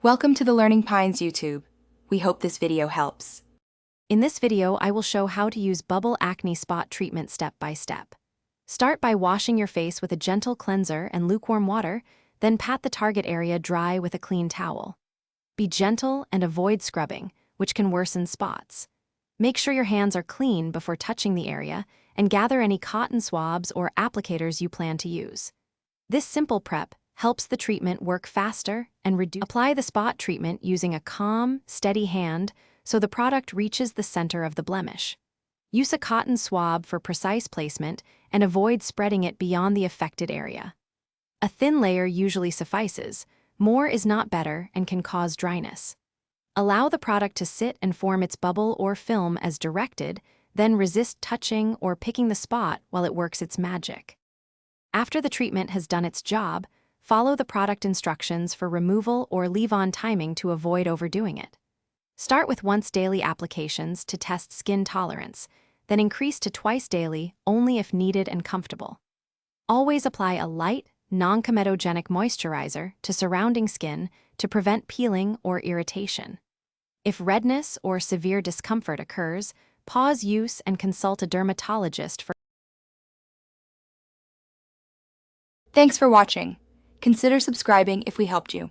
Welcome to the Learning Pines YouTube. We hope this video helps. In this video, I will show how to use bubble acne spot treatment step by step. Start by washing your face with a gentle cleanser and lukewarm water, then pat the target area dry with a clean towel. Be gentle and avoid scrubbing, which can worsen spots. Make sure your hands are clean before touching the area and gather any cotton swabs or applicators you plan to use. This simple prep helps the treatment work faster and reduce. Apply the spot treatment using a calm, steady hand so the product reaches the center of the blemish. Use a cotton swab for precise placement and avoid spreading it beyond the affected area. A thin layer usually suffices. More is not better and can cause dryness. Allow the product to sit and form its bubble or film as directed, then resist touching or picking the spot while it works its magic. After the treatment has done its job, follow the product instructions for removal or leave-on timing to avoid overdoing it. Start with once daily applications to test skin tolerance, then increase to twice daily only if needed and comfortable. Always apply a light, non-comedogenic moisturizer to surrounding skin to prevent peeling or irritation. If redness or severe discomfort occurs, pause use and consult a dermatologist for. Thanks for watching. Consider subscribing if we helped you.